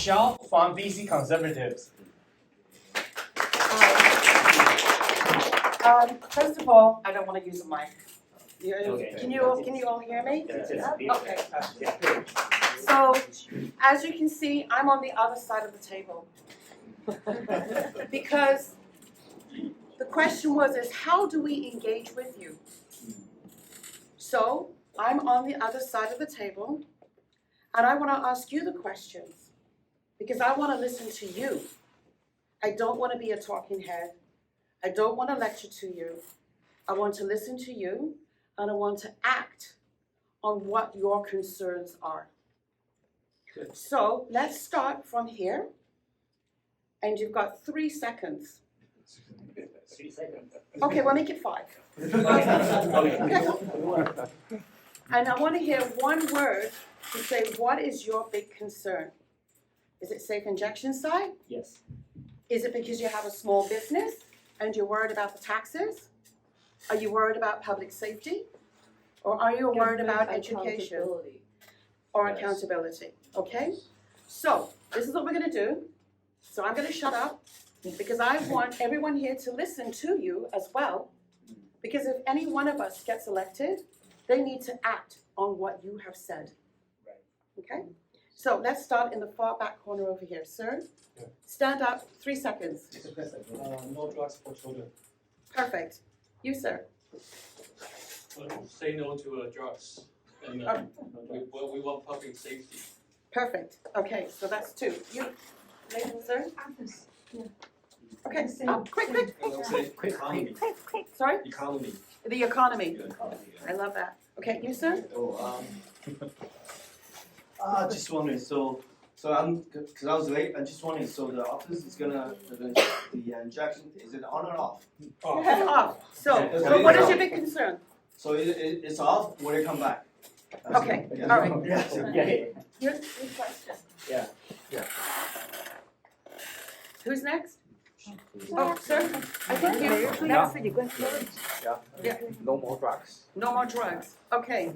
Michelle from BC Conservatives. First of all, I don't want to use a mic. Okay. Can you all hear me? Yeah. Okay. So, as you can see, I'm on the other side of the table. Because the question is how do we engage with you? So, I'm on the other side of the table, and I want to ask you the questions, because I want to listen to you. I don't want to be a talking head. I don't want to lecture to you. I want to listen to you, and I want to act on what your concerns are. Good. So let's start from here, and you've got 3 seconds. 3 seconds. Okay, we'll make it 5. Okay. And I want to hear one word to say, what is your big concern? Is it safe injection site? Yes. Is it because you have a small business and you're worried about the taxes? Are you worried about public safety? Or are you worried about education? Or accountability, okay? So, this is what we're going to do. So I'm going to shut up, because I want everyone here to listen to you as well. Because if any one of us gets elected, they need to act on what you have said. Okay? So let's start in the far back corner over here. Sir, stand up, 3 seconds. No drugs for children. Perfect. You, sir. Say no to drugs. And we want public safety. Perfect. Okay, so that's 2. You, sir? Okay, quick. Economy. Sorry? Economy. The economy. I love that. Okay, you, sir? Just wondering, so I'm, because I was late, I'm just wondering, so the office is gonna, the injection, is it on or off? Off. So what is your big concern? So it's off, will it come back? Okay, all right. Yeah. Your question. Yeah. Who's next? Oh, sir? I think you. Next. Yeah. No more drugs. No more drugs. Okay,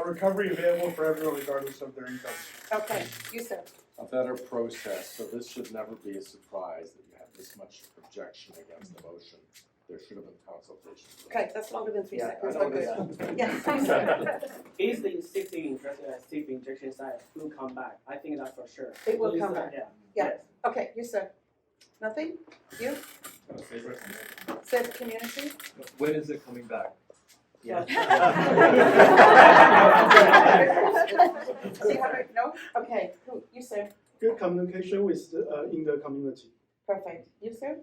Recovery available for everyone regardless of their income. okay. You, sir. A better process, so this should never be a surprise that you have this much objection against the motion. There should have been consultation. Okay, that's longer than 3 Yeah, seconds, I but know good. Yes. Is the safe injection site will come back? I think that's for sure. It will come back. Yeah. Yeah. Okay, you, sir. Nothing? You? Safe community? When is it coming back? Yeah. See how I, no? Okay, cool. You, sir. Good communication with in the community. Perfect. You, sir?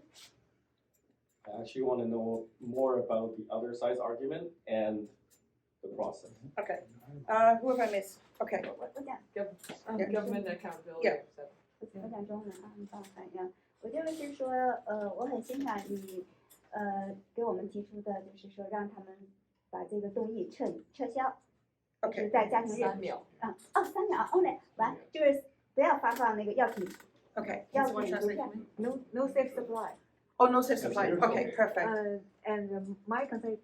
I actually want to know more about the other side's argument and the process. Okay. Who have I missed? Okay. Government accountability. Yeah. 我讲中文啊，你帮我看一下。我就是说，我很欣赏你，给我们提出的，就是说让他们把这个动议撤销，就是在家庭日3秒。3秒，OK，完就是不要发放那个药品， Okay. 药 Someone 品 translate 不 for me? No safe supply. Oh, no safe supply. Okay, perfect. And my concern,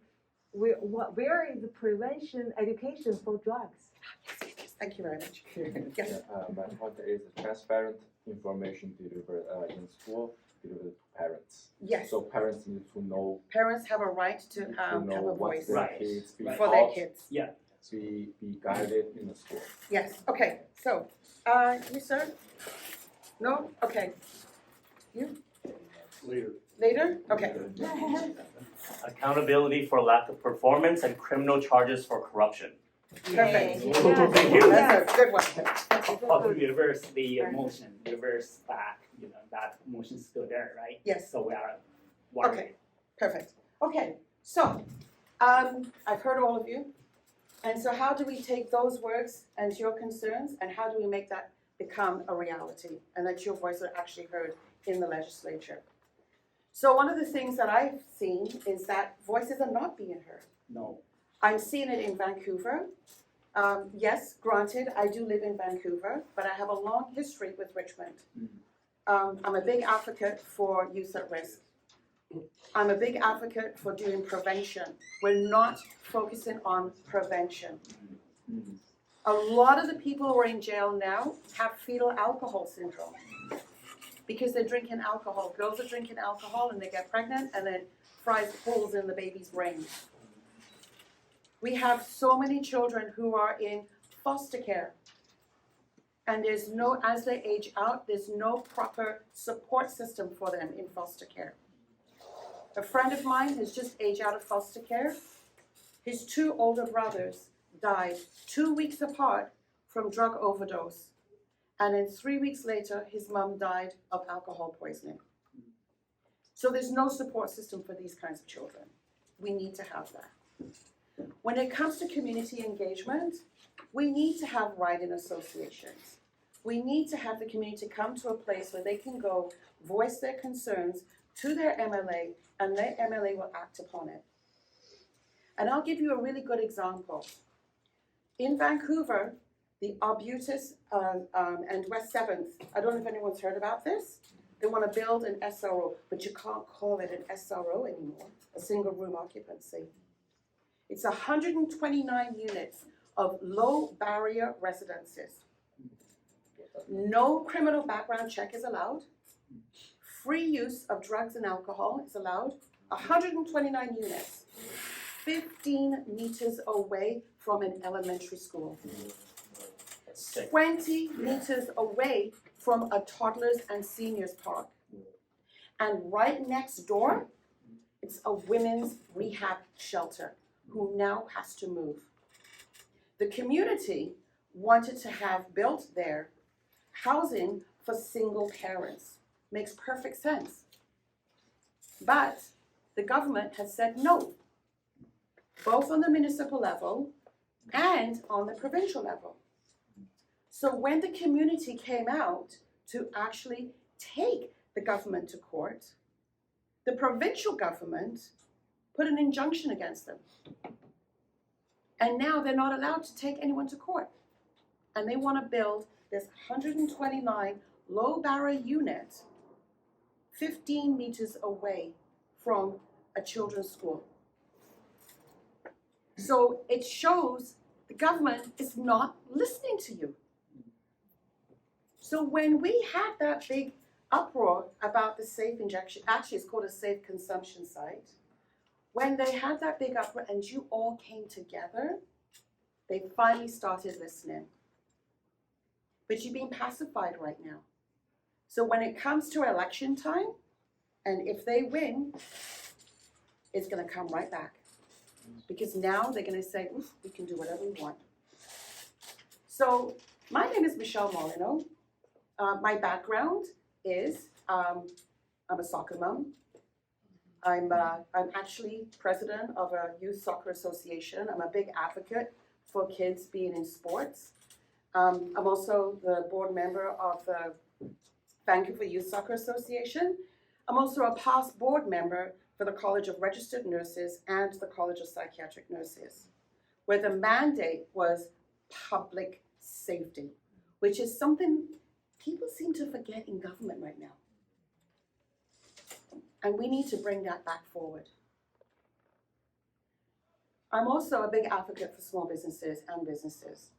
where is the prevention education for drugs? Yes. Thank you very much. Yes. My point is transparent information delivered in school, delivered to parents. Yes. So parents need to know, Parents have a right to have know a what voice their Right. kids be for their taught, kids. Yeah. be guided in the school. Yes. Okay. So, you, sir? No? Okay. You? Later? Okay. Accountability for lack of performance and criminal charges for corruption. Perfect. Thank you. That's a good one. How to reverse the motion, reverse back, that motion is still there, right? Yes. So we are worried. Okay. Perfect. Okay. So, I've heard all of you. And so how do we take those words and your concerns, and how do we make that become a reality, and that your voice are actually heard in the legislature? So one of the things that I've seen is that voices are not being heard. No. I'm seeing it in Vancouver. Yes, granted, I do live in Vancouver, but I have a long history with Richmond. I'm a big advocate for youth at risk. I'm a big advocate for doing prevention. We're not focusing on prevention. A lot of the people who are in jail now have fetal alcohol syndrome because they're drinking alcohol. Girls are drinking alcohol and they get pregnant and then fries holes in the baby's brain. We have so many children who are in foster care. And there's no, as they age out, there's no proper support system for them in foster care. A friend of mine has just aged out of foster care. His 2 older brothers died 2 weeks apart from drug overdose. And then 3 weeks later, his mom died of alcohol poisoning. So there's no support system for these kinds of children. We need to have that. When it comes to community engagement, we need to have write-in associations. We need to have the community come to a place where they can go voice their concerns to their MLA, and their MLA will act upon it. And I'll give you a really good example. In Vancouver, the Arbutus and West 7th, I don't know if anyone's heard about this. They want to build an SRO, but you can't call it an SRO anymore, a single room occupancy. It's 129 units of low barrier residences. No criminal background check is allowed. Free use of drugs and alcohol is allowed. 129 units, 15 meters away from an elementary school. 20 meters away from a toddlers and seniors park. And right next door, it's a women's rehab shelter who now has to move. The community wanted to have built there housing for single parents. Makes perfect sense. But the government has said no, both on the municipal level and on the provincial level. So when the community came out to actually take the government to court, the provincial government put an injunction against them. And now they're not allowed to take anyone to court. And they want to build this 129 low barrier unit 15 meters away from a children's school. So it shows the government is not listening to you. So when we had that big uproar about the safe injection, actually it's called a safe consumption site, when they had that big uproar and you all came together, they finally started listening. But you're being pacified right now. So when it comes to election time, and if they win, it's going to come right back. Because now they're going to say, oof, we can do whatever we want. So my name is Michelle Mollineaux. My background is I'm a soccer mom. I'm actually president of a youth soccer association. I'm a big advocate for kids being in sports. I'm also the board member of the Vancouver Youth Soccer Association. I'm also a past board member for the College of Registered Nurses and the College of Psychiatric Nurses, where the mandate was public safety, which is something people seem to forget in government right now. And we need to bring that back forward. I'm also a big advocate for small businesses and businesses.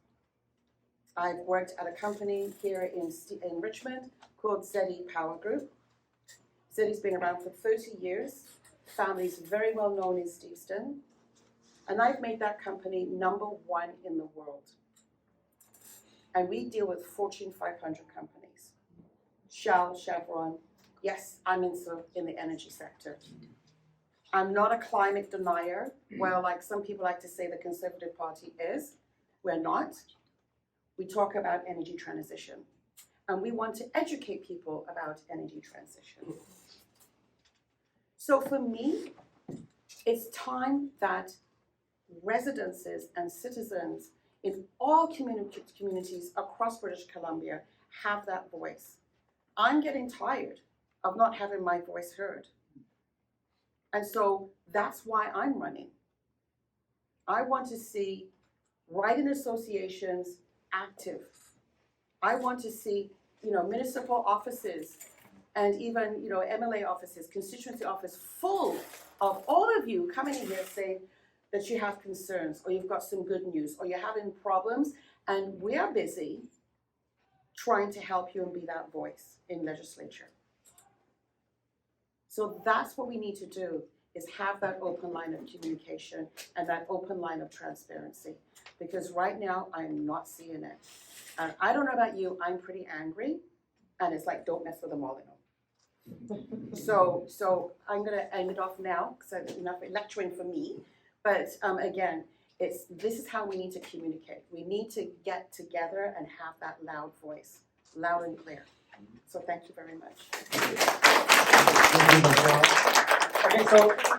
I've worked at a company here in Richmond called ZE Power Group. ZE's been around for 30 years. Family's very well known in Steveston. And I've made that company #1 in the world. And we deal with Fortune 500 companies. Shell, Chevron. Yes, I'm in the energy sector. I'm not a climate denier. Well, like some people like to say the Conservative Party is. We're not. We talk about energy transition. And we want to educate people about energy transition. So for me, it's time that residences and citizens in all communities across British Columbia have that voice. I'm getting tired of not having my voice heard. And so that's why I'm running. I want to see write-in associations active. I want to see, municipal offices and even, MLA offices, constituency office full of all of you coming in here saying that you have concerns or you've got some good news or you're having problems And we are busy trying to help you and be that voice in legislature. So that's what we need to do, is have that open line of communication and that open line of transparency. Because right now, I'm not seeing it. And I don't know about you, I'm pretty angry, and it's like, don't mess with the Mollineaux. So I'm gonna end it off now, because enough lecturing for me. But again, this is how we need to communicate. We need to get together and have that loud voice, loud and clear. So thank you very much. Okay, so